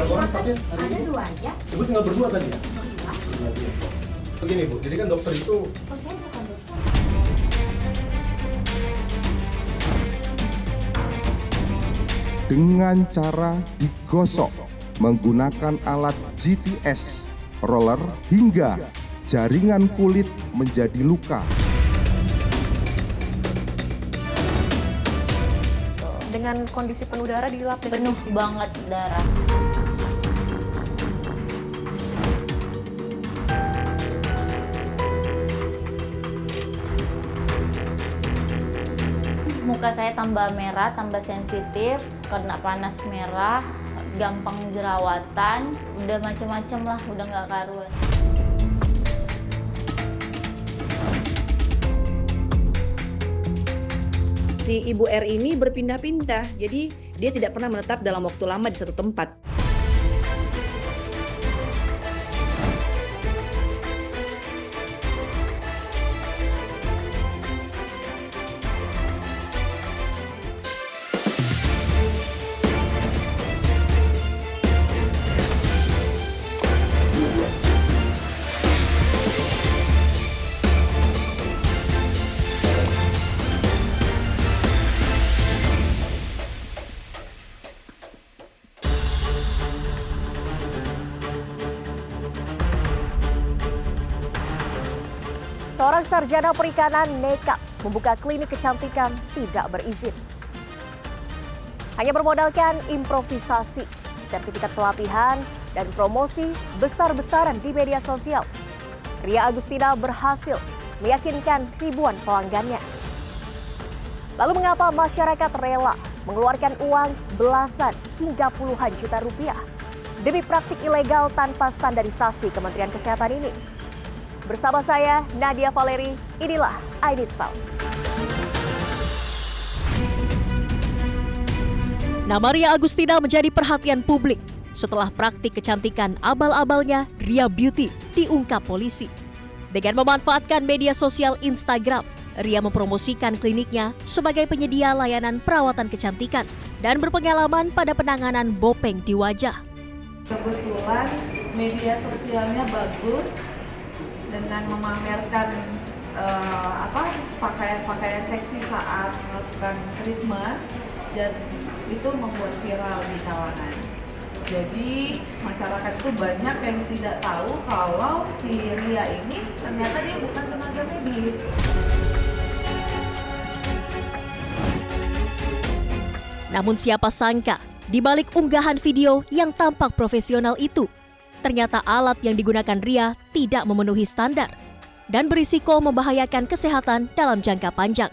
Berapa orang staffnya hari Ada ini? 2 aja. Ibu tinggal berdua tadi ya? Berdua. Berdua aja. Begini Bu, jadi kan dokter itu Oh, saya bukan dokter. dengan cara digosok menggunakan alat GTS, roller hingga jaringan kulit menjadi luka. Dengan kondisi penuh darah dilap dengan Penuh tisu. banget darah. Muka saya tambah merah, tambah sensitif, kena panas merah, gampang jerawatan, udah macem-macem lah, udah nggak karuan. Si Ibu R ini berpindah-pindah, jadi dia tidak pernah menetap dalam waktu lama di satu tempat. Seorang sarjana perikanan nekat membuka klinik kecantikan tidak berizin. Hanya bermodalkan improvisasi, sertifikat pelatihan, dan promosi besar-besaran di media sosial, Ria Agustina berhasil meyakinkan ribuan pelanggannya. Lalu mengapa masyarakat rela mengeluarkan uang belasan hingga puluhan juta rupiah demi praktik ilegal tanpa standarisasi Kementerian Kesehatan ini? Bersama saya, Nadia Valeri, inilah iNews Files. Nama Ria Agustina menjadi perhatian publik setelah praktik kecantikan abal-abalnya Ria Beauty diungkap polisi. Dengan memanfaatkan media sosial Instagram, Ria mempromosikan kliniknya sebagai penyedia layanan perawatan kecantikan dan berpengalaman pada penanganan bopeng di wajah. Kebetulan media sosialnya bagus dengan memamerkan pakaian-pakaian seksi saat melakukan treatment, dan itu membuat viral di kalangan. Jadi masyarakat itu banyak yang tidak tahu kalau si Ria ini ternyata dia bukan tenaga medis. Namun siapa sangka, di balik unggahan video yang tampak profesional itu, ternyata alat yang digunakan Ria tidak memenuhi standar dan berisiko membahayakan kesehatan dalam jangka panjang.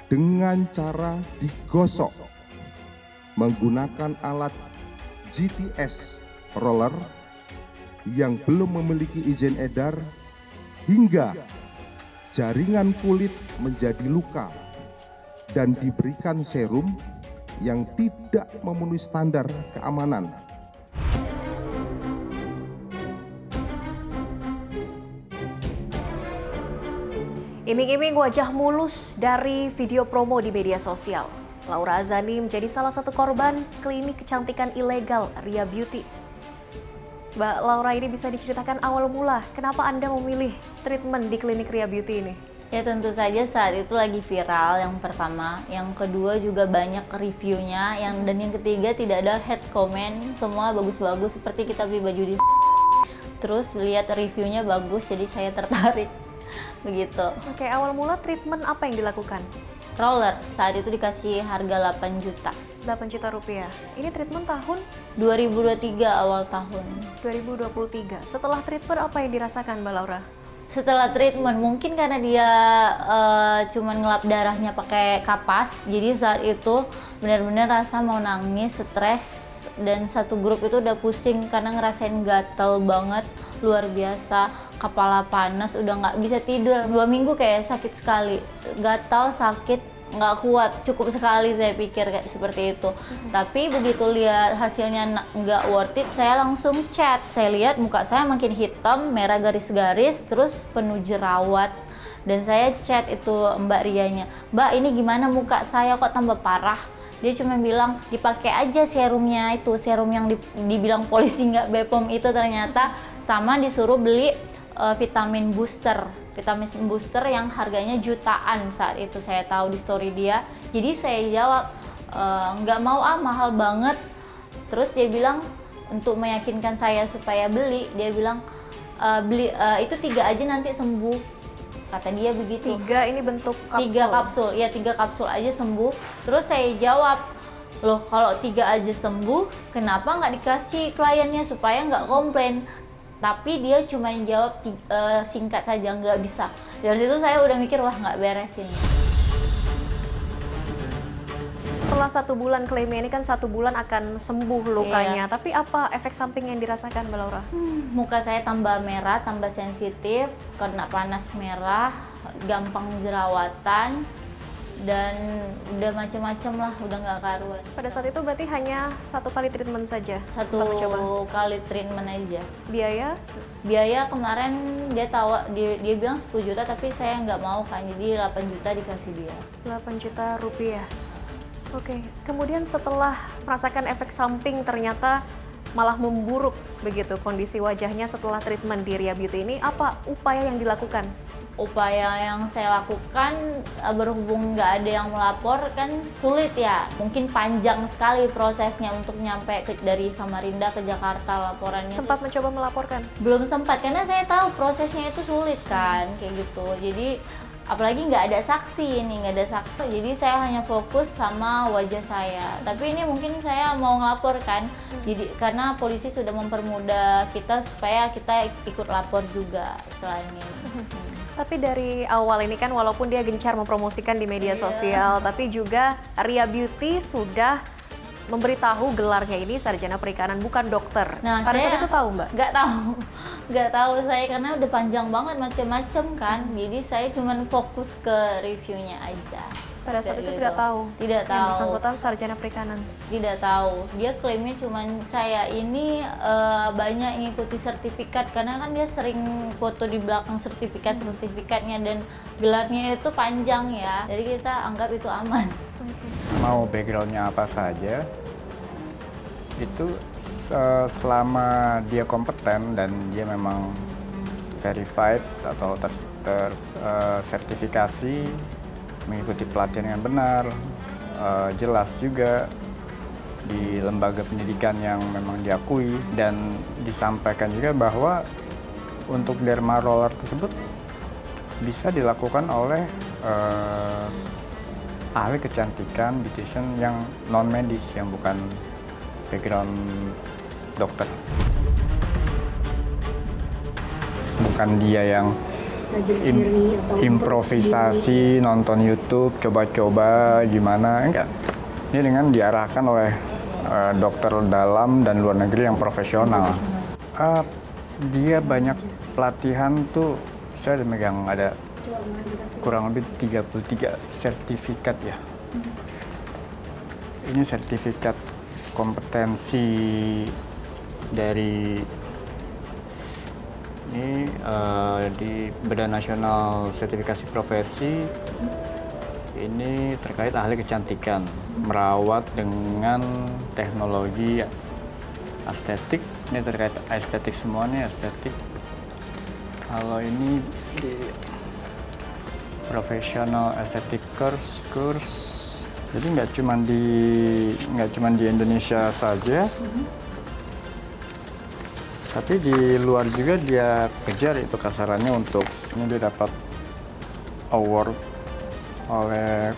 Dengan cara digosok menggunakan alat GTS, roller yang belum memiliki izin edar hingga jaringan kulit menjadi luka dan diberikan serum yang tidak memenuhi standar keamanan. Iming-iming wajah mulus dari video promo di media sosial, Laura Azani menjadi salah satu korban klinik kecantikan ilegal Ria Beauty. Mbak Laura, ini bisa diceritakan awal mula kenapa Anda memilih treatment di klinik Ria Beauty ini? Ya tentu saja saat itu lagi viral yang pertama, yang kedua juga banyak reviewnya, dan yang ketiga tidak ada head comment, semua bagus-bagus seperti kita beli baju di terus lihat reviewnya bagus, jadi saya tertarik begitu. Oke, awal mula treatment apa yang dilakukan? Roller, saat itu dikasih harga 8 juta. 8 juta rupiah. Ini treatment tahun 2023 awal tahun. 2023. Setelah treatment apa yang dirasakan Mbak Laura? Setelah treatment mungkin karena dia cuman ngelap darahnya pakai kapas, jadi saat itu benar-benar rasa mau nangis, stres, dan satu grup itu udah pusing karena ngerasain gatel banget, luar biasa, kepala panas, udah nggak bisa tidur 2 minggu, kayak sakit sekali, gatal, sakit, nggak kuat, cukup sekali saya pikir kayak seperti itu. Tapi begitu lihat hasilnya nggak worth it, saya langsung chat. Saya lihat muka saya makin hitam, merah garis-garis, terus penuh jerawat. Dan saya chat itu Mbak Rianya, Mbak ini gimana muka saya kok tambah parah? Dia cuma bilang dipakai aja serumnya itu, serum yang dibilang polisi nggak BPOM itu ternyata, sama disuruh beli vitamin booster yang harganya jutaan saat itu saya tahu di story dia. Jadi saya jawab nggak mau mahal banget. Terus dia bilang untuk meyakinkan saya supaya beli, dia bilang beli itu 3 aja nanti sembuh, kata dia begitu. 3 ini bentuk kapsul? 3 kapsul, ya 3 kapsul aja sembuh. Terus saya jawab, loh kalau 3 aja sembuh, kenapa nggak dikasih kliennya supaya nggak komplain? Tapi dia cuma jawab singkat saja, nggak bisa. Dari situ saya udah mikir, wah nggak beres ini. Setelah 1 bulan klaimnya ini kan 1 bulan akan sembuh lukanya, tapi apa efek samping yang dirasakan Mbak Laura? Muka saya tambah merah, tambah sensitif, kena panas merah, gampang jerawatan, dan udah macam-macam lah, udah nggak karuan. Pada saat itu berarti hanya 1 kali treatment saja? Satu setelah mencoba? kali treatment aja. Biaya Kemarin dia bilang 10 juta, tapi saya nggak mau kan, jadi 8 juta dikasih dia. 8 juta rupiah. Oke, kemudian setelah merasakan efek samping ternyata malah memburuk begitu kondisi wajahnya setelah treatment di Ria Beauty ini, apa upaya yang dilakukan? Upaya yang saya lakukan, berhubung nggak ada yang melapor kan sulit ya, mungkin panjang sekali prosesnya untuk nyampe dari Samarinda ke Jakarta laporannya. Sempat mencoba melaporkan? Belum sempat, karena saya tahu prosesnya itu sulit kan, kayak gitu. Jadi apalagi nggak ada saksi ini, jadi saya hanya fokus sama wajah saya. Tapi ini mungkin saya mau ngelapor kan, jadi karena polisi sudah mempermudah kita supaya kita ikut lapor juga setelah ini. Tapi dari awal ini kan walaupun dia gencar mempromosikan di media sosial, tapi juga Ria Beauty sudah memberitahu gelarnya ini sarjana perikanan, bukan dokter. Nah, pada saat itu tahu Mbak? Nggak tahu saya, karena udah panjang banget macam-macam kan. Jadi saya cuma fokus ke reviewnya aja. Pada saat itu gitu. tidak tahu? Tidak tahu. Yang bersangkutan sarjana perikanan? Tidak tahu. Dia klaimnya cuma saya ini banyak ngikuti sertifikat, karena kan dia sering foto di belakang sertifikatnya, dan gelarnya itu panjang ya. Jadi kita anggap itu aman. Mau backgroundnya apa saja, itu selama dia kompeten dan dia memang verified atau tersertifikasi, mengikuti pelatihan yang benar, jelas juga di lembaga pendidikan yang memang diakui, dan disampaikan juga bahwa untuk derma roller tersebut bisa dilakukan oleh ahli kecantikan, beautician yang non medis, yang bukan background dokter. Bukan dia yang improvisasi, nonton YouTube, coba-coba gimana, enggak. Ini dengan diarahkan oleh dokter dalam dan luar negeri yang profesional. Dia banyak pelatihan tuh, saya megang ada kurang lebih 33 sertifikat ya. Ini sertifikat kompetensi dari di Badan Nasional Sertifikasi Profesi. Ini terkait ahli kecantikan, merawat dengan teknologi estetik. Ini terkait estetik semuanya, estetik. Kalau ini di Professional Aesthetic course. Jadi nggak cuma di Indonesia saja, tapi di luar juga dia kejar itu kasarannya. Untuk ini dia dapat award oleh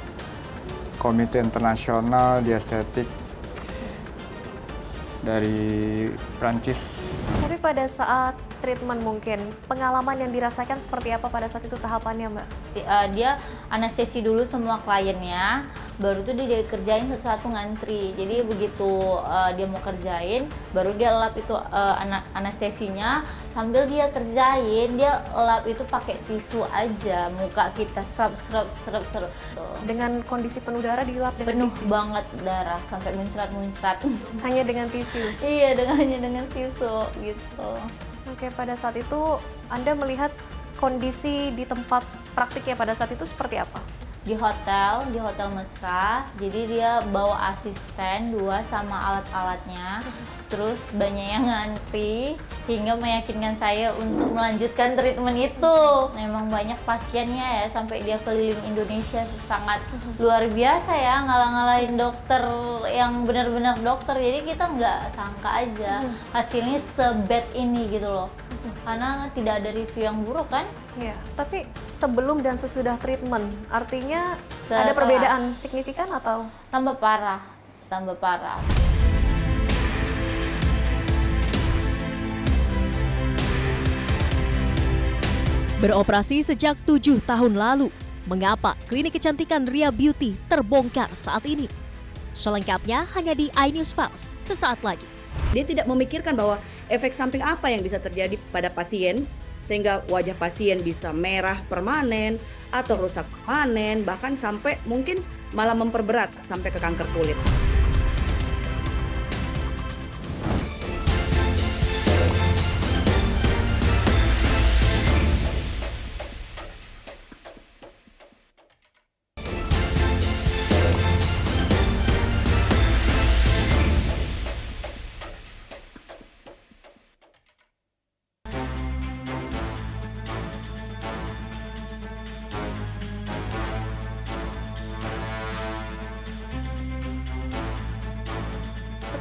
Komite Internasional di Estetik dari Prancis. Tapi pada saat treatment mungkin pengalaman yang dirasakan seperti apa pada saat itu tahapannya Mbak? Dia anestesi dulu semua kliennya, baru tuh dia kerjain satu-satu ngantri. Jadi begitu dia mau kerjain, baru dia lap itu anestesinya, sambil dia kerjain, dia lap itu pakai tisu aja, muka kita serap. Dengan kondisi penuh darah dilap dengan penuh tisu? Banget darah, sampai muncrat. Hanya dengan tisu? Iya, hanya dengan tisu gitu. Oke, pada saat itu Anda melihat kondisi di tempat praktiknya pada saat itu seperti apa? di hotel mesra. Jadi dia bawa asisten 2 sama alat-alatnya. Terus banyak yang ngantri sehingga meyakinkan saya untuk melanjutkan treatment itu. Memang banyak pasiennya ya, sampai dia keliling Indonesia, sangat luar biasa ya, ngalah-ngalahin dokter yang benar-benar dokter. Jadi kita nggak sangka aja hasilnya sebad ini gitu loh. Karena tidak ada review yang buruk kan. Iya, tapi sebelum dan sesudah treatment, artinya ada Setelah. perbedaan signifikan atau? Tambah parah, tambah parah. Beroperasi sejak 7 tahun lalu, mengapa klinik kecantikan Ria Beauty terbongkar saat ini? Selengkapnya hanya di iNews Pulse sesaat lagi. Dia tidak memikirkan bahwa efek samping apa yang bisa terjadi pada pasien sehingga wajah pasien bisa merah permanen atau rusak permanen, bahkan sampai mungkin malah memperberat sampai ke kanker kulit.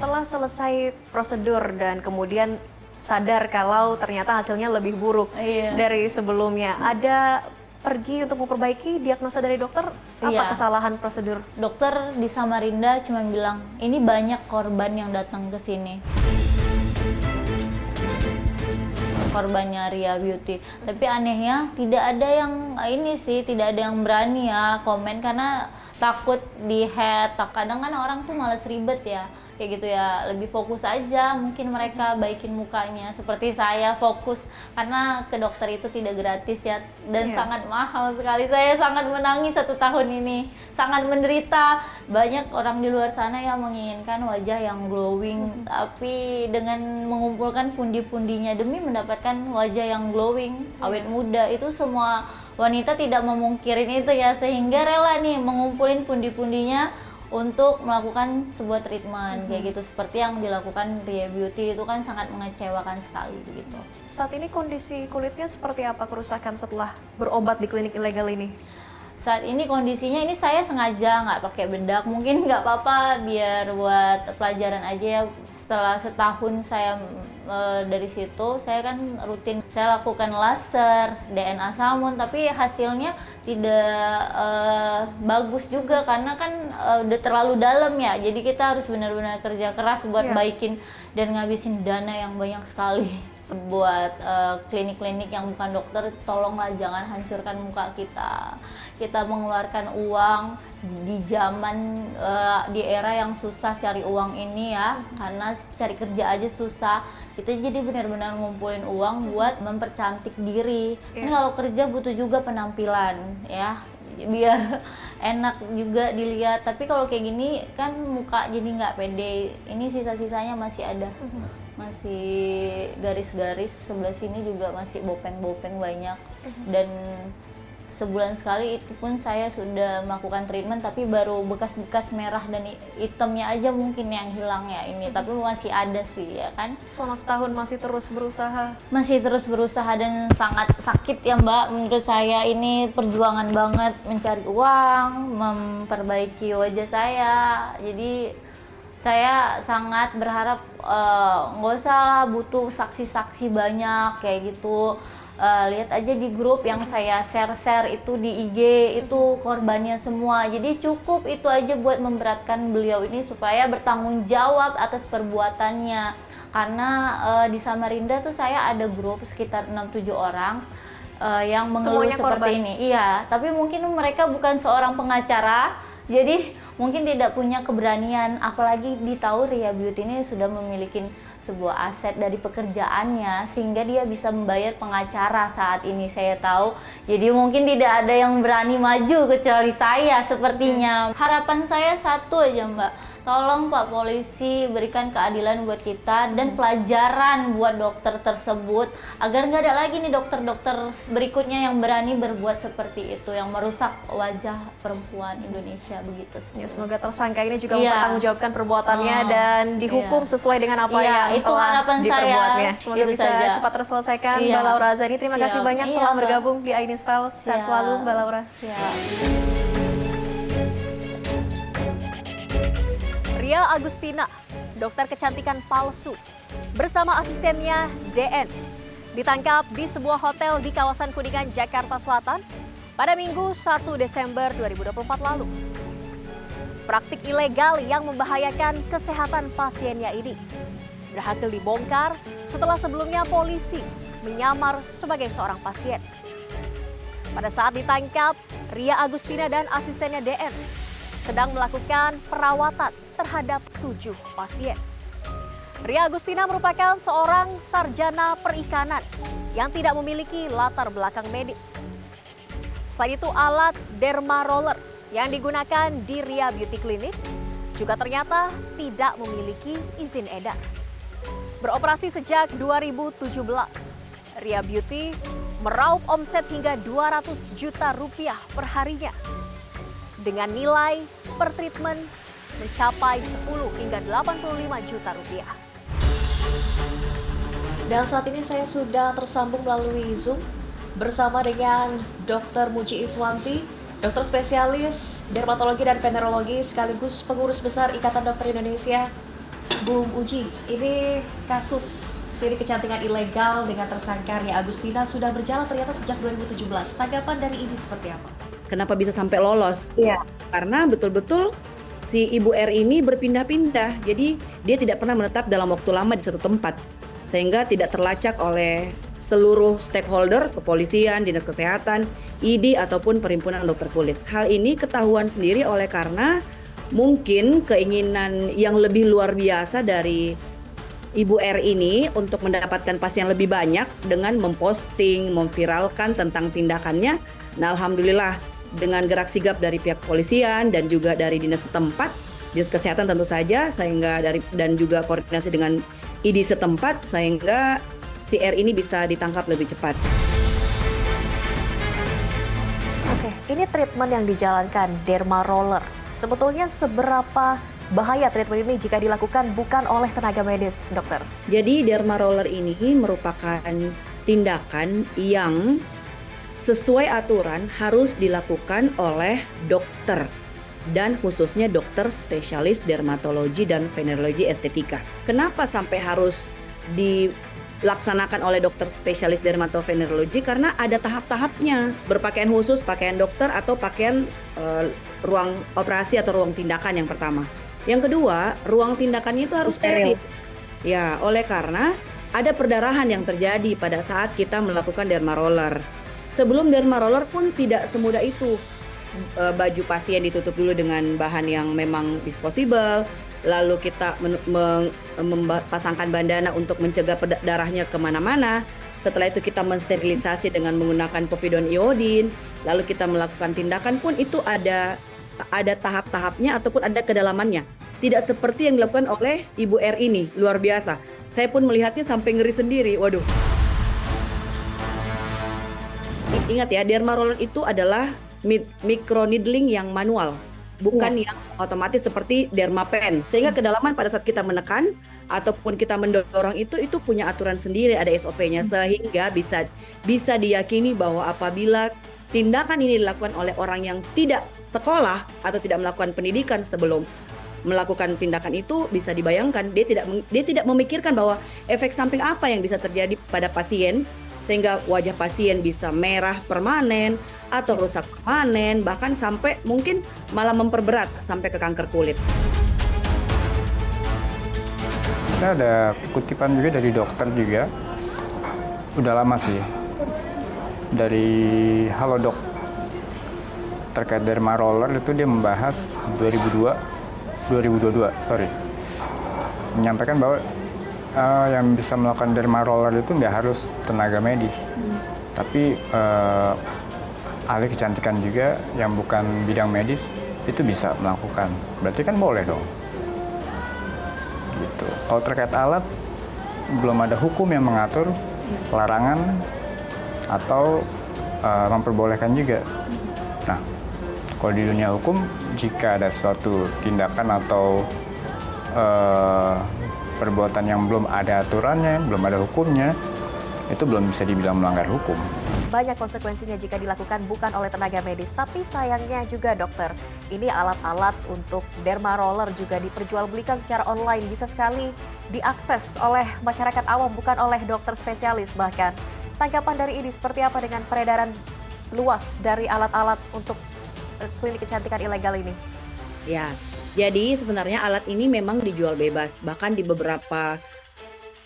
Setelah selesai prosedur dan kemudian sadar kalau ternyata hasilnya lebih buruk Iya. dari sebelumnya, ada pergi untuk memperbaiki diagnosa dari dokter? Apa Iya. kesalahan prosedur? Dokter di Samarinda cuma bilang, ini banyak korban yang datang ke sini. Korbannya Ria Beauty. Tapi anehnya tidak ada yang tidak ada yang berani ya komen karena takut di-head. Kadang kan orang tuh males ribet ya. Kayak gitu ya, lebih fokus aja, mungkin mereka baikin mukanya seperti saya fokus, karena ke dokter itu tidak gratis ya, dan sangat mahal sekali. Saya sangat menangis 1 tahun ini, sangat menderita. Banyak orang di luar sana yang menginginkan wajah yang glowing, tapi dengan mengumpulkan pundi-pundinya demi mendapatkan wajah yang glowing, awet muda, itu semua wanita tidak memungkirin itu ya, sehingga rela nih mengumpulin pundi-pundinya untuk melakukan sebuah treatment kayak gitu, seperti yang dilakukan Ria Beauty. Itu kan sangat mengecewakan sekali begitu. Saat ini kondisi kulitnya seperti apa kerusakan setelah berobat di klinik ilegal ini? Saat ini kondisinya, ini saya sengaja nggak pakai bedak, mungkin nggak apa-apa biar buat pelajaran aja ya. Setelah setahun saya dari situ, saya kan rutin saya lakukan laser, DNA salmon, tapi hasilnya tidak bagus juga karena kan udah terlalu dalam ya. Jadi kita harus benar-benar kerja keras buat baikin dan ngabisin dana yang banyak sekali. Buat klinik-klinik yang bukan dokter, tolonglah jangan hancurkan muka kita. Kita mengeluarkan uang di zaman di era yang susah cari uang ini ya, karena cari kerja aja susah. Kita jadi benar-benar ngumpulin uang buat mempercantik diri. Ini kalau kerja butuh juga penampilan ya, biar enak juga dilihat. Tapi kalau kayak gini kan muka jadi nggak pede. Ini sisa-sisanya masih ada, masih garis-garis, sebelah sini juga masih bopeng-bopeng banyak. Dan sebulan sekali itu pun saya sudah melakukan treatment, tapi baru bekas-bekas merah dan hitamnya aja mungkin yang hilang ya ini, tapi masih ada sih ya kan. Selama setahun masih terus berusaha? Masih terus berusaha dan sangat sakit ya Mbak, menurut saya ini perjuangan banget mencari uang, memperbaiki wajah saya. Jadi saya sangat berharap nggak usah lah butuh saksi-saksi banyak kayak gitu. Lihat aja di grup yang saya share itu di IG, itu korbannya semua. Jadi cukup itu aja buat memberatkan beliau ini supaya bertanggung jawab atas perbuatannya. Karena di Samarinda tuh saya ada grup sekitar 6-7 orang yang mengeluh semuanya seperti korban ini. Iya, tapi mungkin mereka bukan seorang pengacara, jadi mungkin tidak punya keberanian. Apalagi ditahu Ria Beauty ini sudah memiliki sebuah aset dari pekerjaannya sehingga dia bisa membayar pengacara saat ini saya tahu. Jadi mungkin tidak ada yang berani maju kecuali saya sepertinya. Harapan saya satu aja Mbak, tolong Pak Polisi berikan keadilan buat kita dan pelajaran buat dokter tersebut agar nggak ada lagi nih dokter-dokter berikutnya yang berani berbuat seperti itu yang merusak wajah perempuan Indonesia begitu. Ya, semoga tersangka ini juga Iya. mempertanggungjawabkan perbuatannya dan dihukum sesuai dengan apa Iya, yang itu telah harapan saya. diperbuatnya. Semoga Itu bisa saja. cepat terselesaikan. Iya. Mbak Laura Azani, terima Siap. kasih banyak Iya, telah Mbak. bergabung di iNews Files. Sehat Siap. selalu Mbak Laura. Siap. Ria Agustina, dokter kecantikan palsu, bersama asistennya DN, ditangkap di sebuah hotel di kawasan Kuningan, Jakarta Selatan pada Minggu 1 Desember 2024 lalu. Praktik ilegal yang membahayakan kesehatan pasiennya ini berhasil dibongkar setelah sebelumnya polisi menyamar sebagai seorang pasien. Pada saat ditangkap, Ria Agustina dan asistennya DN sedang melakukan perawatan terhadap 7 pasien. Ria Agustina merupakan seorang sarjana perikanan yang tidak memiliki latar belakang medis. Selain itu, alat derma roller yang digunakan di Ria Beauty Clinic juga ternyata tidak memiliki izin edar. Beroperasi sejak 2017, Ria Beauty meraup omset hingga 200 juta rupiah per harinya dengan nilai per treatment mencapai 10 hingga 85 juta rupiah. Dan saat ini saya sudah tersambung melalui Zoom bersama dengan Dr. Muji Iswanti, dokter spesialis dermatologi dan venerologi sekaligus pengurus besar Ikatan Dokter Indonesia. Bu Muji, ini kasus klinik kecantikan ilegal dengan tersangka Ria Agustina sudah berjalan ternyata sejak 2017. Tanggapan dari ini seperti apa? Kenapa bisa sampai lolos? Iya. Karena betul-betul si Ibu R ini berpindah-pindah. Jadi dia tidak pernah menetap dalam waktu lama di satu tempat. Sehingga tidak terlacak oleh seluruh stakeholder, kepolisian, dinas kesehatan, ID ataupun perhimpunan dokter kulit. Hal ini ketahuan sendiri oleh karena mungkin keinginan yang lebih luar biasa dari Ibu R ini untuk mendapatkan pasien lebih banyak dengan memposting, memviralkan tentang tindakannya. Nah, alhamdulillah dengan gerak sigap dari pihak kepolisian dan juga dari dinas setempat, dinas kesehatan tentu saja, sehingga dan juga koordinasi dengan ID setempat sehingga si R ini bisa ditangkap lebih cepat. Oke, ini treatment yang dijalankan derma roller. Sebetulnya seberapa bahaya treatment ini jika dilakukan bukan oleh tenaga medis, dokter? Jadi derma roller ini merupakan tindakan yang sesuai aturan harus dilakukan oleh dokter dan khususnya dokter spesialis dermatologi dan venerologi estetika. Kenapa sampai harus dilaksanakan oleh dokter spesialis dermatovenerologi? Karena ada tahap-tahapnya. Berpakaian khusus, pakaian dokter atau pakaian ruang operasi atau ruang tindakan yang pertama. Yang kedua, ruang tindakannya itu harus steril. Ya, oleh karena ada perdarahan yang terjadi pada saat kita melakukan derma roller. Sebelum derma roller pun tidak semudah itu. Baju pasien ditutup dulu dengan bahan yang memang disposable, lalu kita pasangkan bandana untuk mencegah darahnya kemana-mana. Setelah itu kita mensterilisasi dengan menggunakan povidone iodin, lalu kita melakukan tindakan pun itu ada tahap-tahapnya ataupun ada kedalamannya. Tidak seperti yang dilakukan oleh Ibu R ini, luar biasa. Saya pun melihatnya sampai ngeri sendiri, waduh. Ingat ya, derma roller itu adalah micro needling yang manual, bukan yang otomatis seperti derma pen. Sehingga kedalaman pada saat kita menekan ataupun kita mendorong itu punya aturan sendiri, ada SOP-nya, sehingga bisa diyakini bahwa apabila tindakan ini dilakukan oleh orang yang tidak sekolah atau tidak melakukan pendidikan sebelum melakukan tindakan itu, bisa dibayangkan dia tidak memikirkan bahwa efek samping apa yang bisa terjadi pada pasien sehingga wajah pasien bisa merah permanen atau rusak permanen, bahkan sampai mungkin malah memperberat sampai ke kanker kulit. Saya ada kutipan juga dari dokter juga, udah lama sih, dari Halodoc terkait derma roller itu dia membahas 2022 menyampaikan bahwa yang bisa melakukan derma roller itu nggak harus tenaga medis, tapi ahli kecantikan juga yang bukan bidang medis itu bisa melakukan. Berarti kan boleh dong. Gitu. Kalau terkait alat, belum ada hukum yang mengatur larangan atau memperbolehkan juga. Nah, kalau di dunia hukum, jika ada suatu tindakan atau perbuatan yang belum ada aturannya, belum ada hukumnya, itu belum bisa dibilang melanggar hukum. Banyak konsekuensinya jika dilakukan bukan oleh tenaga medis, tapi sayangnya juga dokter. Ini alat-alat untuk derma roller juga diperjualbelikan secara online, bisa sekali diakses oleh masyarakat awam, bukan oleh dokter spesialis bahkan. Tanggapan dari ini seperti apa dengan peredaran luas dari alat-alat untuk klinik kecantikan ilegal ini? Ya, jadi sebenarnya alat ini memang dijual bebas, bahkan di beberapa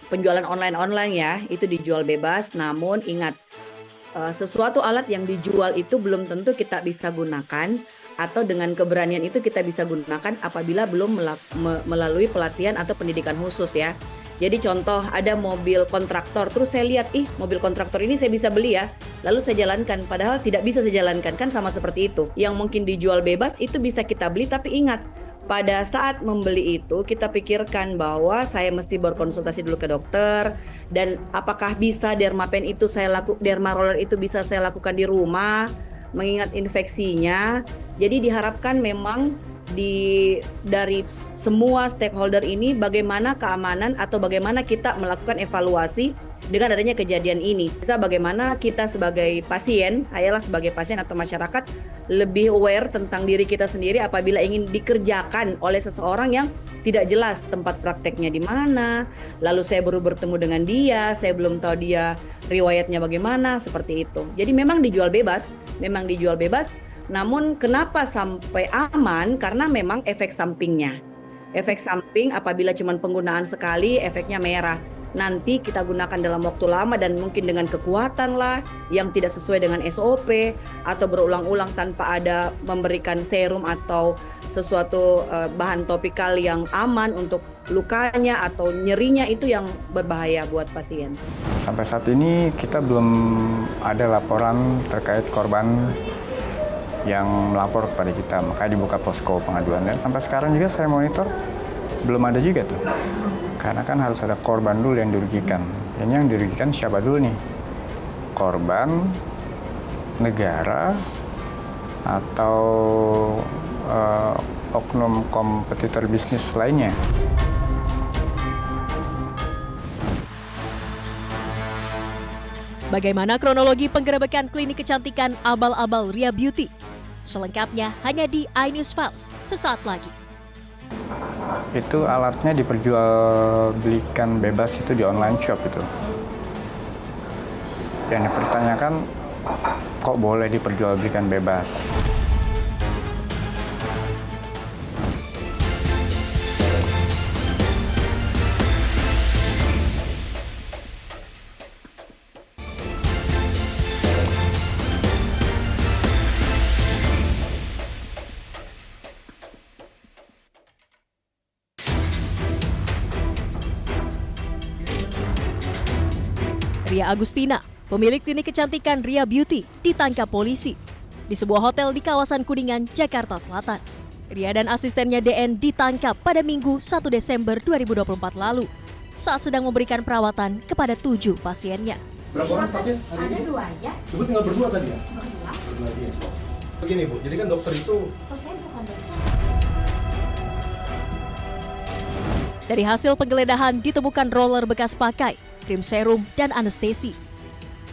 penjualan online ya, itu dijual bebas. Namun ingat, sesuatu alat yang dijual itu belum tentu kita bisa gunakan, atau dengan keberanian itu kita bisa gunakan apabila belum melalui pelatihan atau pendidikan khusus ya. Jadi contoh, ada mobil kontraktor, terus saya lihat, mobil kontraktor ini saya bisa beli ya, lalu saya jalankan, padahal tidak bisa saya jalankan, kan sama seperti itu. Yang mungkin dijual bebas itu bisa kita beli, tapi ingat, pada saat membeli itu kita pikirkan bahwa saya mesti berkonsultasi dulu ke dokter, dan apakah bisa derma roller itu bisa saya lakukan di rumah, mengingat infeksinya. Jadi diharapkan memang dari semua stakeholder ini bagaimana keamanan atau bagaimana kita melakukan evaluasi dengan adanya kejadian ini. Bisa bagaimana kita sebagai pasien, saya lah sebagai pasien atau masyarakat lebih aware tentang diri kita sendiri apabila ingin dikerjakan oleh seseorang yang tidak jelas tempat prakteknya di mana, lalu saya baru bertemu dengan dia, saya belum tahu dia riwayatnya bagaimana, seperti itu. Jadi memang dijual bebas. Namun kenapa sampai aman? Karena memang efek sampingnya. Efek samping apabila cuma penggunaan sekali, efeknya merah. Nanti kita gunakan dalam waktu lama dan mungkin dengan kekuatan lah yang tidak sesuai dengan SOP, atau berulang-ulang tanpa ada memberikan serum atau sesuatu bahan topikal yang aman untuk lukanya atau nyerinya, itu yang berbahaya buat pasien. Sampai saat ini kita belum ada laporan terkait korban yang melapor kepada kita, makanya dibuka posko pengaduan. Dan sampai sekarang juga saya monitor belum ada juga tuh, karena kan harus ada korban dulu yang dirugikan. Ini yang dirugikan siapa dulu nih? Korban, negara, atau oknum kompetitor bisnis lainnya. Bagaimana kronologi penggerebekan klinik kecantikan abal-abal Ria Beauty? Selengkapnya hanya di iNews Files sesaat lagi. Itu alatnya diperjualbelikan bebas itu di online shop itu. Yang dipertanyakan, kok boleh diperjualbelikan bebas? Ria Agustina, pemilik klinik kecantikan Ria Beauty, ditangkap polisi di sebuah hotel di kawasan Kuningan, Jakarta Selatan. Ria dan asistennya DN ditangkap pada Minggu 1 Desember 2024 lalu saat sedang memberikan perawatan kepada 7 pasiennya. Berapa orang staffnya hari ini? Ada 2 aja. Coba tinggal berdua tadi ya? Berdua. Berdua iya. Begini Bu, jadi kan dokter itu Saya bukan dokter. Dari hasil penggeledahan ditemukan roller bekas pakai, krim serum, dan anestesi.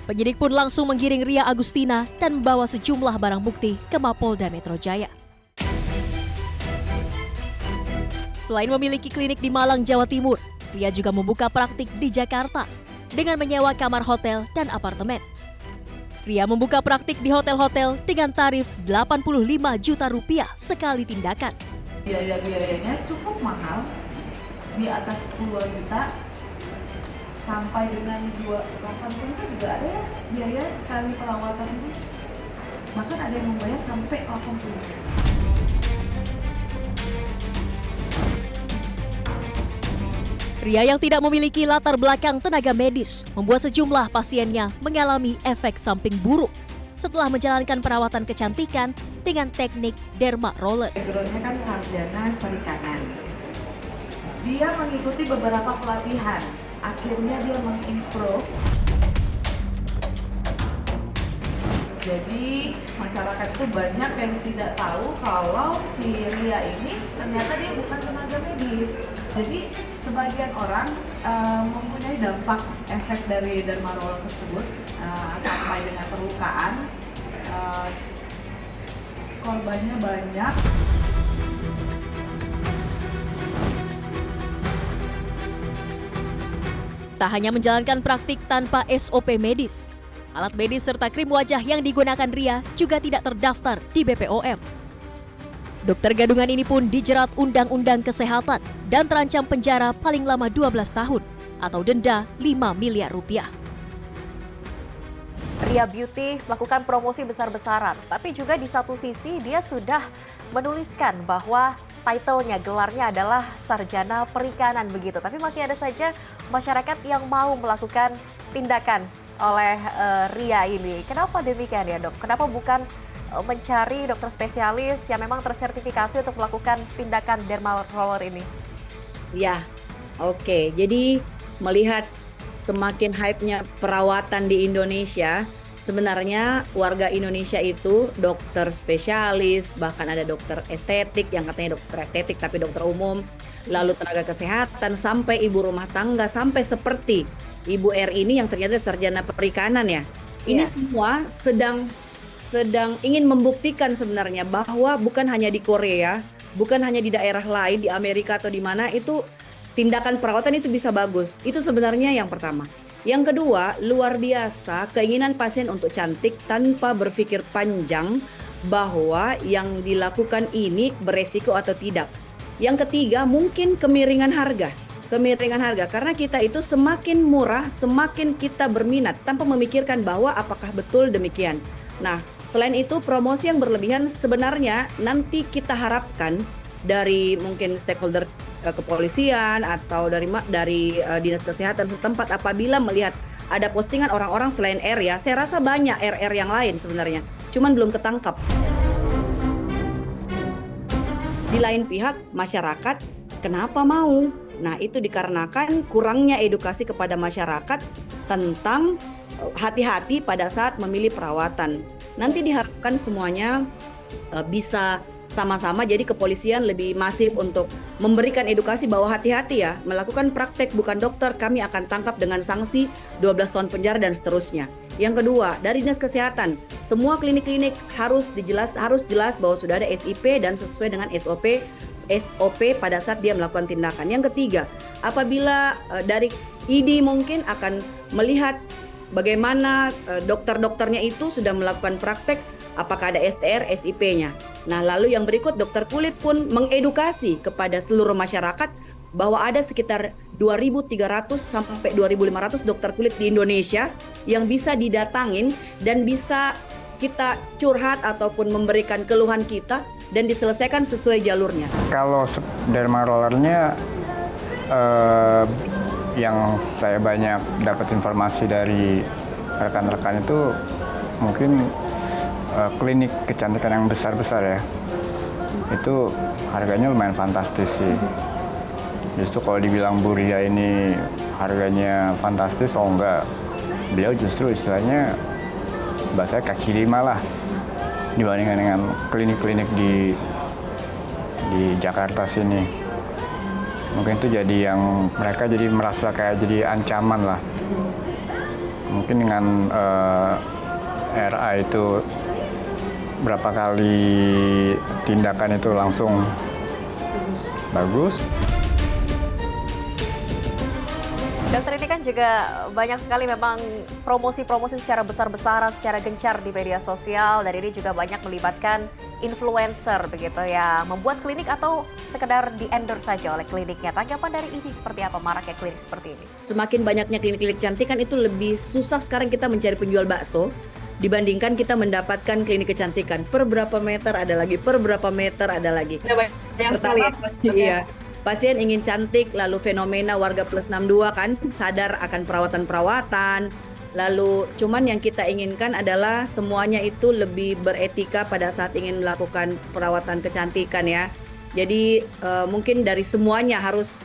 Penyidik pun langsung menggiring Ria Agustina dan membawa sejumlah barang bukti ke Mapolda Metro Jaya. Selain memiliki klinik di Malang, Jawa Timur, Ria juga membuka praktik di Jakarta dengan menyewa kamar hotel dan apartemen. Ria membuka praktik di hotel-hotel dengan tarif 85 juta rupiah sekali tindakan. Biaya-biayanya cukup mahal, di atas 10 juta sampai dengan 80 juga ada ya biaya sekali perawatan itu. Bahkan ada yang membayar sampai 80 juta. 7 Pria yang tidak memiliki latar belakang tenaga medis membuat sejumlah pasiennya mengalami efek samping buruk setelah menjalankan perawatan kecantikan dengan teknik derma roller. Backgroundnya kan sarjana perikanan. Dia mengikuti beberapa pelatihan, akhirnya dia mengimprove. Jadi masyarakat itu banyak yang tidak tahu kalau si Ria ini ternyata dia bukan tenaga medis. Jadi sebagian orang mempunyai dampak efek dari derma roller tersebut sampai dengan perlukaan. Korbannya banyak. Tak hanya menjalankan praktik tanpa SOP medis, alat medis serta krim wajah yang digunakan Ria juga tidak terdaftar di BPOM. Dokter gadungan ini pun dijerat Undang-Undang Kesehatan dan terancam penjara paling lama 12 tahun atau denda 5 miliar rupiah. Ria Beauty melakukan promosi besar-besaran, tapi juga di satu sisi dia sudah menuliskan bahwa title-nya, gelarnya adalah sarjana perikanan begitu. Tapi masih ada saja masyarakat yang mau melakukan tindakan oleh Ria ini. Kenapa demikian ya dok? Kenapa bukan mencari dokter spesialis yang memang tersertifikasi untuk melakukan tindakan derma roller ini? Ya, oke. Jadi melihat semakin hype-nya perawatan di Indonesia, sebenarnya warga Indonesia itu dokter spesialis, bahkan ada dokter estetik yang katanya dokter estetik tapi dokter umum, lalu tenaga kesehatan, sampai ibu rumah tangga, sampai seperti Ibu R ini yang ternyata sarjana perikanan ya. Ini semua sedang ingin membuktikan sebenarnya bahwa bukan hanya di Korea, bukan hanya di daerah lain, di Amerika atau di mana itu tindakan perawatan itu bisa bagus. Itu sebenarnya yang pertama. Yang kedua, luar biasa keinginan pasien untuk cantik tanpa berpikir panjang bahwa yang dilakukan ini beresiko atau tidak. Yang ketiga, mungkin kemiringan harga. Karena kita itu semakin murah, semakin kita berminat tanpa memikirkan bahwa apakah betul demikian. Nah, selain itu promosi yang berlebihan sebenarnya nanti kita harapkan dari mungkin stakeholder kepolisian atau dari dinas kesehatan setempat apabila melihat ada postingan orang-orang selain R ya, saya rasa banyak RR yang lain sebenarnya, cuman belum ketangkap. Di lain pihak masyarakat kenapa mau? Nah itu dikarenakan kurangnya edukasi kepada masyarakat tentang hati-hati pada saat memilih perawatan. Nanti diharapkan semuanya bisa sama-sama, jadi kepolisian lebih masif untuk memberikan edukasi bahwa hati-hati ya, melakukan praktek bukan dokter kami akan tangkap dengan sanksi 12 tahun penjara dan seterusnya. Yang kedua, dari dinas kesehatan, semua klinik-klinik harus jelas bahwa sudah ada SIP dan sesuai dengan SOP pada saat dia melakukan tindakan. Yang ketiga, apabila dari ID mungkin akan melihat bagaimana dokter-dokternya itu sudah melakukan praktek, apakah ada STR, SIP-nya. Nah, lalu yang berikut dokter kulit pun mengedukasi kepada seluruh masyarakat bahwa ada sekitar 2.300 sampai 2.500 dokter kulit di Indonesia yang bisa didatangin dan bisa kita curhat ataupun memberikan keluhan kita dan diselesaikan sesuai jalurnya. Kalau derma rollernya yang saya banyak dapat informasi dari rekan-rekan itu mungkin klinik kecantikan yang besar-besar ya, itu harganya lumayan fantastis sih. Justru kalau dibilang Bu Ria ini harganya fantastis, oh enggak. Beliau justru istilahnya bahasanya kaki lima lah dibandingkan dengan klinik-klinik di Jakarta sini. Mungkin itu jadi yang mereka jadi merasa kayak jadi ancaman lah. Mungkin dengan RA itu berapa kali tindakan itu langsung bagus. Dokter ini kan juga banyak sekali memang promosi-promosi secara besar-besaran, secara gencar di media sosial, dan ini juga banyak melibatkan influencer begitu ya, membuat klinik atau sekedar di-endorse saja oleh kliniknya. Tanggapan dari ini seperti apa maraknya klinik seperti ini? Semakin banyaknya klinik-klinik kecantikan itu lebih susah sekarang kita mencari penjual bakso dibandingkan kita mendapatkan klinik kecantikan. Per berapa meter ada lagi, per berapa meter ada lagi. Yang Pertama pasti iya. pasien ingin cantik, lalu fenomena warga plus 62 kan, sadar akan perawatan-perawatan. Lalu cuman yang kita inginkan adalah semuanya itu lebih beretika pada saat ingin melakukan perawatan kecantikan ya. Jadi mungkin dari semuanya harus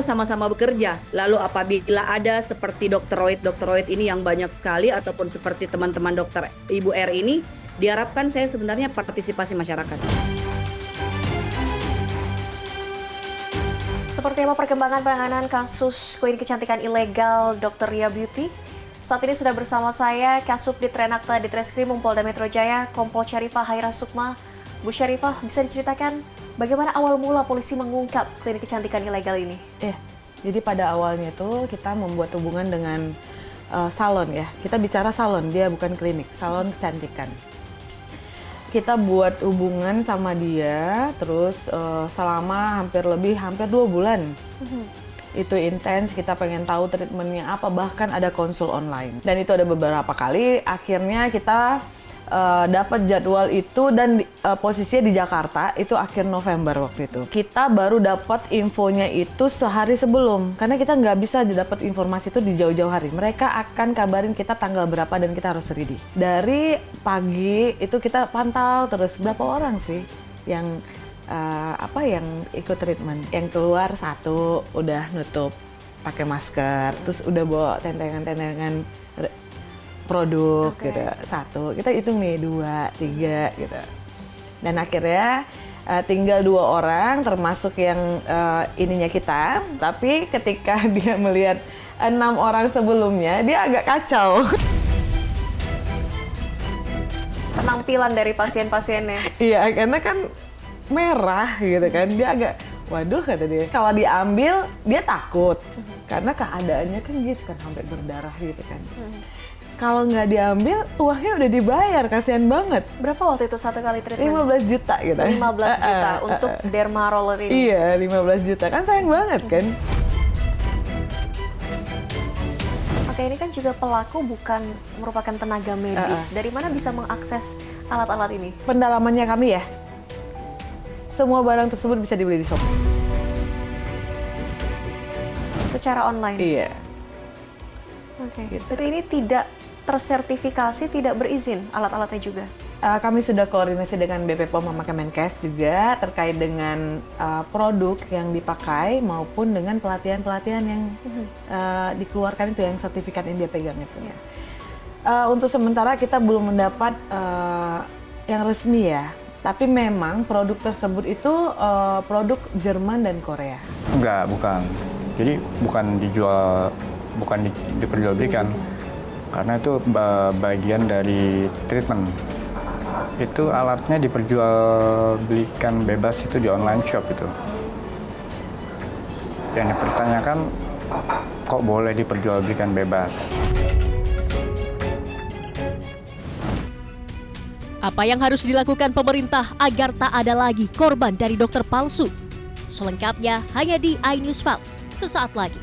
sama-sama bekerja. Lalu apabila ada seperti dokteroid ini yang banyak sekali ataupun seperti teman-teman dokter Ibu R ini, diharapkan saya sebenarnya partisipasi masyarakat. Seperti apa perkembangan penanganan kasus klinik kecantikan ilegal Dr. Ria Beauty? Saat ini sudah bersama saya Kasubdit Renakta Ditreskrim Polda Metro Jaya, Kompol Syarifah Haira Sukma. Bu Syarifah, bisa diceritakan bagaimana awal mula polisi mengungkap klinik kecantikan ilegal ini? Jadi pada awalnya itu kita membuat hubungan dengan salon ya. Kita bicara salon, dia bukan klinik, salon kecantikan. Kita buat hubungan sama dia, terus selama hampir 2 bulan. Itu intens, kita pengen tahu treatmentnya apa, bahkan ada konsul online. Dan itu ada beberapa kali, akhirnya kita dapat jadwal itu dan posisinya di Jakarta, itu akhir November waktu itu. Kita baru dapat infonya itu sehari sebelum, karena kita nggak bisa dapat informasi itu di jauh-jauh hari. Mereka akan kabarin kita tanggal berapa dan kita harus ready. Dari pagi itu kita pantau terus berapa orang sih yang yang ikut treatment. Yang keluar 1 udah nutup pakai masker, terus udah bawa tentengan-tentengan produk gitu, 1, kita hitung nih 2, 3 gitu. Dan akhirnya tinggal 2 orang termasuk yang ininya kita, tapi ketika dia melihat 6 orang sebelumnya, dia agak kacau. Penampilan dari pasien-pasiennya. Iya, karena kan merah gitu kan, dia agak, waduh kata dia. Kalau diambil, dia takut, karena keadaannya kan dia kan sampai berdarah gitu kan. Kalau nggak diambil, uangnya udah dibayar, kasihan banget. Berapa waktu itu satu kali treatment? 15 juta gitu. 15 juta untuk derma roller ini? Iya, 15 juta. Kan sayang banget kan? Oke, ini kan juga pelaku bukan merupakan tenaga medis. Dari mana bisa mengakses alat-alat ini? Pendalamannya kami ya, semua barang tersebut bisa dibeli di Shopee. Secara online? Iya. Oke, Gitu. berarti ini tidak tersertifikasi, tidak berizin alat-alatnya juga? Kami sudah koordinasi dengan BP POM sama Kemenkes juga terkait dengan produk yang dipakai maupun dengan pelatihan-pelatihan yang dikeluarkan itu, yang sertifikat yang dia pegang itu. Untuk sementara kita belum mendapat yang resmi ya, tapi memang produk tersebut itu produk Jerman dan Korea. Enggak, bukan. Jadi bukan diperjualbelikan. Karena itu bagian dari treatment. Itu alatnya diperjualbelikan bebas itu di online shop itu. Yang dipertanyakan, kok boleh diperjualbelikan bebas? Apa yang harus dilakukan pemerintah agar tak ada lagi korban dari dokter palsu? Selengkapnya hanya di iNews Pulse sesaat lagi.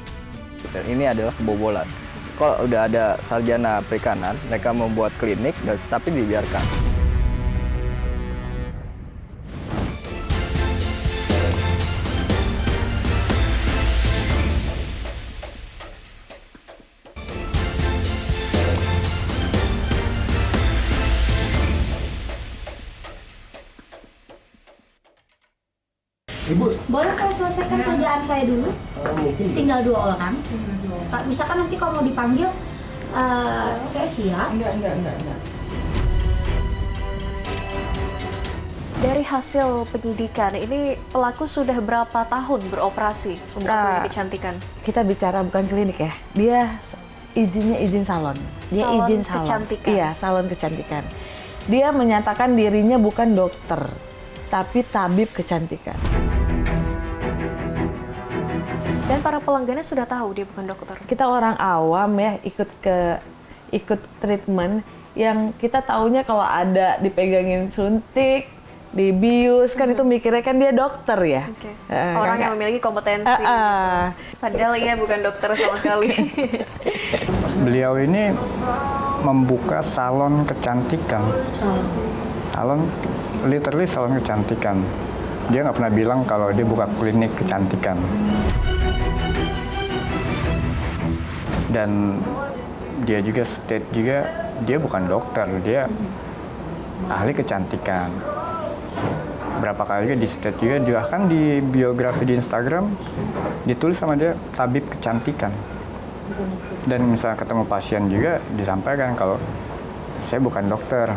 Ini adalah kebobolan. Kalau udah ada sarjana perikanan, mereka membuat klinik, tapi dibiarkan. Ibu, Boleh saya selesaikan kerjaan saya dulu? mungkin Tinggal 2 orang. Pak, misalkan nanti kalau mau dipanggil, saya siap. Enggak. Dari hasil penyidikan, ini pelaku sudah berapa tahun beroperasi untuk klinik kecantikan? Kita bicara bukan klinik ya, dia izinnya izin salon. Dia Salon izin salon. kecantikan. Iya, salon kecantikan. Dia menyatakan dirinya bukan dokter, tapi tabib kecantikan. Dan para pelanggannya sudah tahu dia bukan dokter? Kita orang awam ya, ikut treatment yang kita taunya kalau ada dipegangin suntik, dibius, kan itu mikirnya kan dia dokter ya. Orang yang memiliki kompetensi. Padahal ia bukan dokter sama sekali. Beliau ini membuka salon kecantikan. Salon, literally salon kecantikan. Dia nggak pernah bilang kalau dia buka klinik kecantikan. Dan dia juga state juga dia bukan dokter, dia ahli kecantikan. Berapa kali juga di state juga kan di biografi di Instagram ditulis sama dia tabib kecantikan. Dan misalnya ketemu pasien juga disampaikan kalau saya bukan dokter,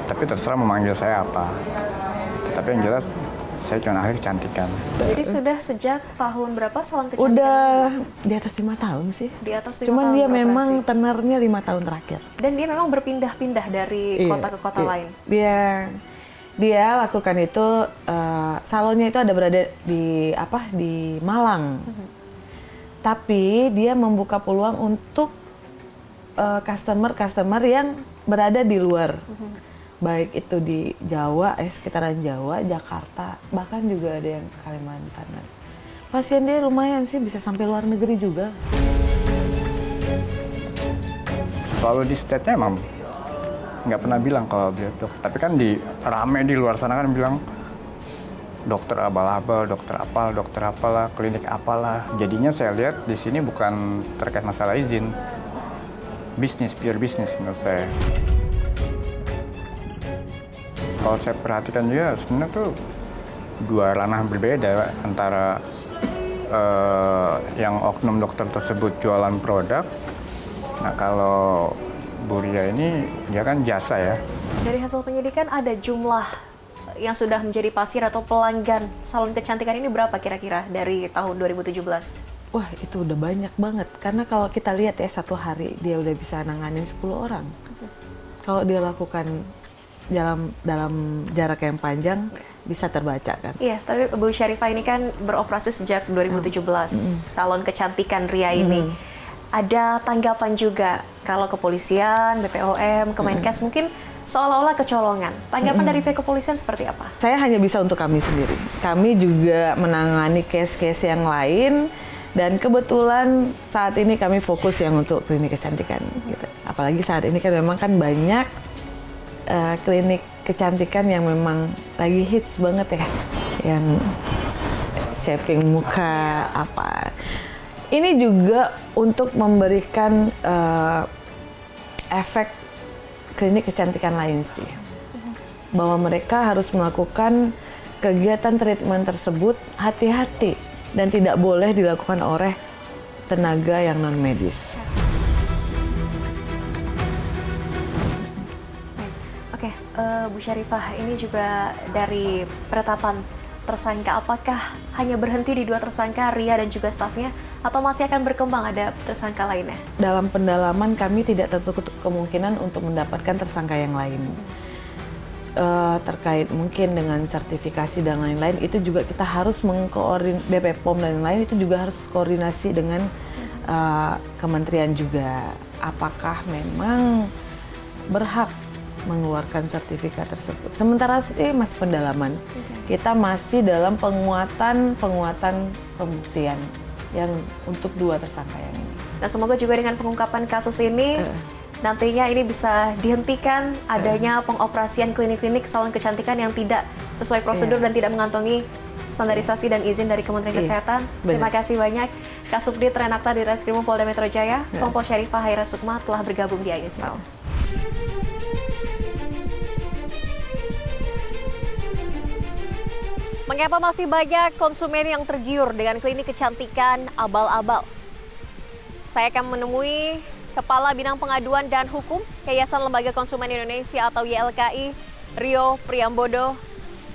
tapi terserah memanggil saya apa. Tapi yang jelas saya cuma ahli kecantikan. Jadi sudah sejak tahun berapa salon kecantikan? Udah di atas 5 tahun sih. Di atas 5 Cuman tahun dia beroperasi. memang tenernya 5 tahun terakhir. Dan dia memang berpindah-pindah dari kota ke kota lain. Dia lakukan itu, salonnya itu ada berada di Malang. Tapi dia membuka peluang untuk customer yang berada di luar. Baik itu di Jawa, sekitaran Jawa, Jakarta, bahkan juga ada yang Kalimantan. Pasien dia lumayan sih, bisa sampai luar negeri juga. Selalu di state-nya emang nggak pernah bilang kalau beliau dokter. Tapi kan rame di luar sana kan bilang dokter abal-abal, dokter apalah, klinik apalah. Jadinya saya lihat di sini bukan terkait masalah izin, bisnis, pure bisnis menurut saya. Kalau saya perhatikan juga sebenarnya tuh dua ranah berbeda antara yang oknum dokter tersebut jualan produk. Nah kalau Bu Ria ini dia kan jasa ya. Dari hasil penyidikan ada jumlah yang sudah menjadi pasien atau pelanggan salon kecantikan ini berapa kira-kira dari tahun 2017? Wah itu udah banyak banget. Karena kalau kita lihat ya satu hari dia udah bisa nanganin 10 orang. Kalau dia lakukan dalam jarak yang panjang bisa terbaca kan. Iya, tapi Bu Syarifah ini kan beroperasi sejak 2017 salon kecantikan Ria ini. Ada tanggapan juga kalau kepolisian, BPOM, Kemenkes mungkin seolah-olah kecolongan. Tanggapan dari pihak kepolisian seperti apa? Saya hanya bisa untuk kami sendiri. Kami juga menangani case-case yang lain dan kebetulan saat ini kami fokus yang untuk klinik kecantikan gitu. Apalagi saat ini kan memang kan banyak klinik kecantikan yang memang lagi hits banget ya, yang shaping muka apa. Ini juga untuk memberikan efek klinik kecantikan lain sih, bahwa mereka harus melakukan kegiatan treatment tersebut hati-hati dan tidak boleh dilakukan oleh tenaga yang non medis. Bu Syarifah, ini juga dari penetapan tersangka, apakah hanya berhenti di 2 tersangka, Ria dan juga stafnya, atau masih akan berkembang ada tersangka lainnya? Dalam pendalaman kami tidak tertutup kemungkinan untuk mendapatkan tersangka yang lain. Terkait mungkin dengan sertifikasi dan lain-lain, itu juga kita harus mengkoordinasi, BP POM dan lain-lain itu juga harus koordinasi dengan kementerian juga. Apakah memang berhak mengeluarkan sertifikat tersebut. Sementara sih masih pendalaman. Kita masih dalam penguatan pembuktian yang untuk 2 tersangka yang ini. Nah, semoga juga dengan pengungkapan kasus ini nantinya ini bisa dihentikan adanya pengoperasian klinik-klinik salon kecantikan yang tidak sesuai prosedur dan tidak mengantongi standarisasi dan izin dari Kementerian Kesehatan. Terima kasih banyak Kasubdit Renakta di Reskrimum Polda Metro Jaya, Kompol Syarifah Haira Sukma telah bergabung di iNews Files. Mengapa masih banyak konsumen yang tergiur dengan klinik kecantikan abal-abal? Saya akan menemui Kepala Bidang Pengaduan dan Hukum Yayasan Lembaga Konsumen Indonesia atau YLKI, Rio Priambodo.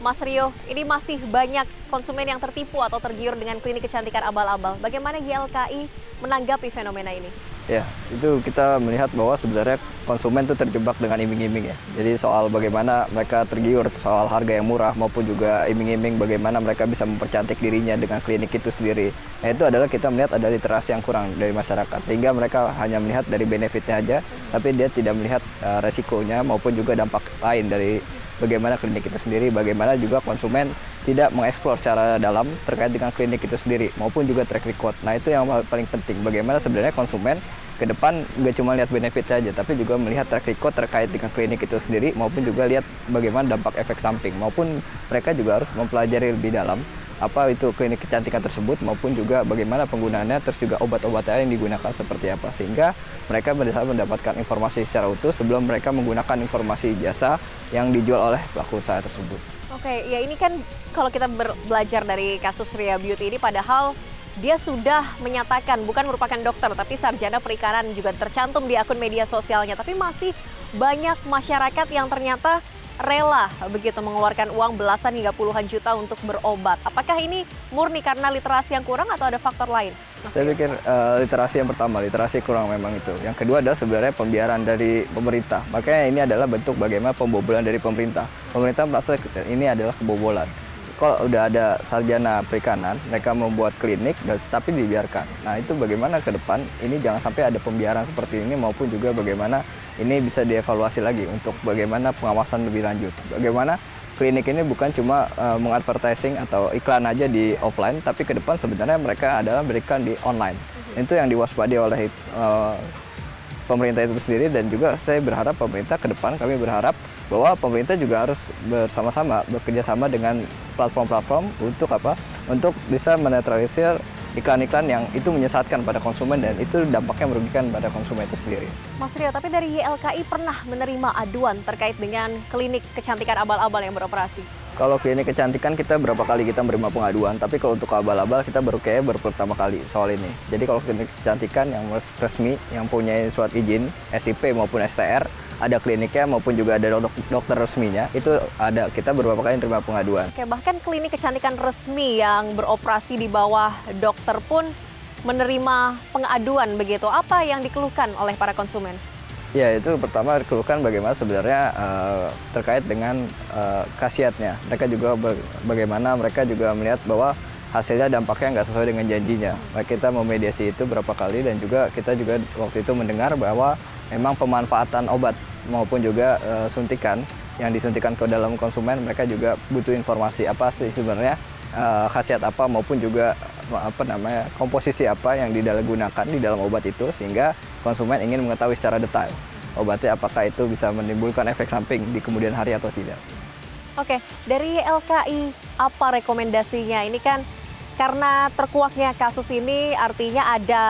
Mas Rio, ini masih banyak konsumen yang tertipu atau tergiur dengan klinik kecantikan abal-abal. Bagaimana YLKI menanggapi fenomena ini? Ya, itu kita melihat bahwa sebenarnya konsumen itu terjebak dengan iming-iming ya. Jadi soal bagaimana mereka tergiur soal harga yang murah maupun juga iming-iming bagaimana mereka bisa mempercantik dirinya dengan klinik itu sendiri. Nah itu adalah kita melihat ada literasi yang kurang dari masyarakat. Sehingga mereka hanya melihat dari benefitnya aja, tapi dia tidak melihat resikonya maupun juga dampak lain dari bagaimana klinik itu sendiri, bagaimana juga konsumen tidak mengeksplor secara dalam terkait dengan klinik itu sendiri, maupun juga track record. Nah itu yang paling penting, bagaimana sebenarnya konsumen ke depan nggak cuma lihat benefit saja, tapi juga melihat track record terkait dengan klinik itu sendiri, maupun juga lihat bagaimana dampak efek samping, maupun mereka juga harus mempelajari lebih dalam apa itu klinik kecantikan tersebut, maupun juga bagaimana penggunaannya, terus juga obat-obatnya yang digunakan seperti apa, sehingga mereka bisa mendapatkan informasi secara utuh sebelum mereka menggunakan informasi jasa yang dijual oleh pelaku usaha tersebut. Oke, ya ini kan kalau kita belajar dari kasus Ria Beauty ini, padahal dia sudah menyatakan bukan merupakan dokter, tapi sarjana perikanan, juga tercantum di akun media sosialnya, tapi masih banyak masyarakat yang ternyata rela begitu mengeluarkan uang belasan hingga puluhan juta untuk berobat. Apakah ini murni karena literasi yang kurang atau ada faktor lain? Saya pikir literasi yang pertama, literasi kurang memang itu. Yang kedua adalah sebenarnya pembiaran dari pemerintah. Makanya ini adalah bentuk bagaimana pembobolan dari pemerintah. Pemerintah merasa ini adalah kebobolan. Kalau udah ada sarjana perikanan, mereka membuat klinik, tapi dibiarkan. Nah itu bagaimana ke depan, ini jangan sampai ada pembiaran seperti ini, maupun juga bagaimana ini bisa dievaluasi lagi untuk bagaimana pengawasan lebih lanjut. Bagaimana klinik ini bukan cuma mengadvertising atau iklan aja di offline, tapi ke depan sebenarnya mereka adalah berikan di online. Itu yang diwaspadai oleh pemerintah itu sendiri, dan juga saya berharap pemerintah ke depan, kami berharap bahwa pemerintah juga harus bersama-sama bekerja sama dengan platform-platform untuk apa? Untuk bisa menetralisir iklan-iklan yang itu menyesatkan pada konsumen, dan itu dampaknya merugikan pada konsumen itu sendiri. Mas Rio, tapi dari YLKI pernah menerima aduan terkait dengan klinik kecantikan abal-abal yang beroperasi? Kalau klinik kecantikan kita berapa kali kita menerima pengaduan, tapi kalau untuk abal-abal kita baru pertama kali soal ini. Jadi kalau klinik kecantikan yang resmi, yang punya surat izin, SIP maupun STR, ada kliniknya maupun juga ada dokter resminya, itu ada, kita beberapa kali menerima pengaduan. Oke, bahkan klinik kecantikan resmi yang beroperasi di bawah dokter pun menerima pengaduan begitu. Apa yang dikeluhkan oleh para konsumen? Ya, itu pertama dikeluhkan bagaimana sebenarnya terkait dengan khasiatnya. Mereka juga bagaimana mereka juga melihat bahwa hasilnya dampaknya nggak sesuai dengan janjinya. Kita memediasi itu berapa kali, dan juga kita juga waktu itu mendengar bahwa memang pemanfaatan obat maupun juga suntikan yang disuntikan ke dalam konsumen, mereka juga butuh informasi apa sih sebenarnya khasiat apa, maupun juga komposisi apa yang gunakan di dalam obat itu, sehingga konsumen ingin mengetahui secara detail obatnya apakah itu bisa menimbulkan efek samping di kemudian hari atau tidak. Oke, dari LKI apa rekomendasinya? Ini kan karena terkuaknya kasus ini artinya ada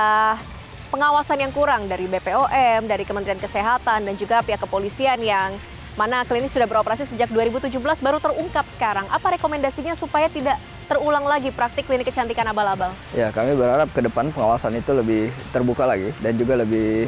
pengawasan yang kurang dari BPOM, dari Kementerian Kesehatan, dan juga pihak kepolisian yang mana klinik sudah beroperasi sejak 2017 baru terungkap sekarang. Apa rekomendasinya supaya tidak terulang lagi praktik klinik kecantikan abal-abal? Ya, kami berharap ke depan pengawasan itu lebih terbuka lagi dan juga lebih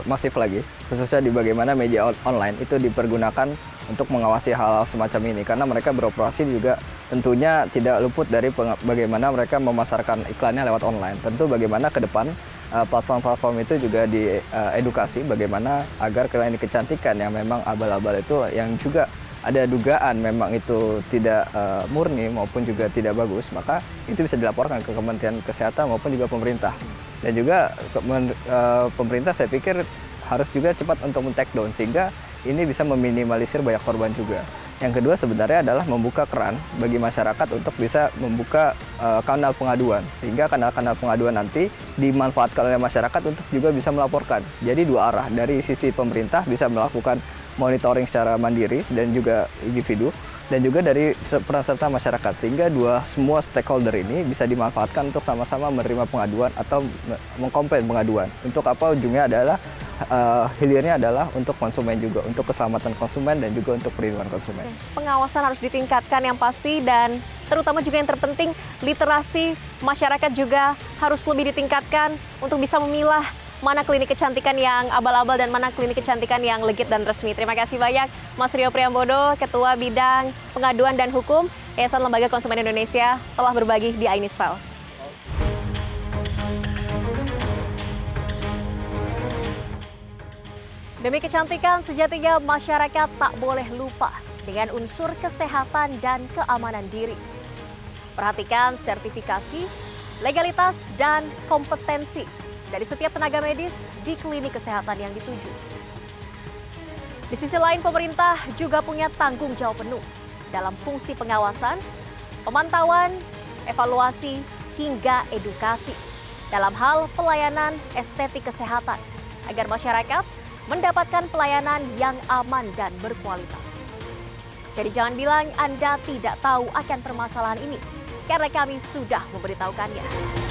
masif lagi, khususnya di bagaimana media online itu dipergunakan untuk mengawasi hal-hal semacam ini, karena mereka beroperasi juga tentunya tidak luput dari bagaimana mereka memasarkan iklannya lewat online. Tentu bagaimana ke depan platform-platform itu juga diedukasi bagaimana agar klinik kecantikan yang memang abal-abal itu, yang juga ada dugaan memang itu tidak murni maupun juga tidak bagus, maka itu bisa dilaporkan ke Kementerian Kesehatan maupun juga pemerintah. Dan juga pemerintah saya pikir harus juga cepat untuk men-take down, sehingga ini bisa meminimalisir banyak korban juga. Yang kedua sebenarnya adalah membuka keran bagi masyarakat untuk bisa membuka kanal pengaduan, sehingga kanal-kanal pengaduan nanti dimanfaatkan oleh masyarakat untuk juga bisa melaporkan. Jadi dua arah, dari sisi pemerintah bisa melakukan monitoring secara mandiri dan juga individu, dan juga dari peran serta masyarakat, sehingga semua stakeholder ini bisa dimanfaatkan untuk sama-sama menerima pengaduan atau mengkomplain pengaduan. Untuk apa ujungnya adalah hilirnya adalah untuk konsumen juga, untuk keselamatan konsumen dan juga untuk perlindungan konsumen. Pengawasan harus ditingkatkan yang pasti, dan terutama juga yang terpenting literasi masyarakat juga harus lebih ditingkatkan untuk bisa memilah mana klinik kecantikan yang abal-abal dan mana klinik kecantikan yang legit dan resmi. Terima kasih banyak Mas Rio Priambodo, Ketua Bidang Pengaduan dan Hukum Yayasan Lembaga Konsumen Indonesia, telah berbagi di iNews Files. Demi kecantikan sejatinya, masyarakat tak boleh lupa dengan unsur kesehatan dan keamanan diri. Perhatikan sertifikasi, legalitas, dan kompetensi dari setiap tenaga medis di klinik kesehatan yang dituju. Di sisi lain, pemerintah juga punya tanggung jawab penuh dalam fungsi pengawasan, pemantauan, evaluasi, hingga edukasi dalam hal pelayanan estetik kesehatan agar masyarakat mendapatkan pelayanan yang aman dan berkualitas. Jadi jangan bilang Anda tidak tahu akan permasalahan ini, karena kami sudah memberitahukannya.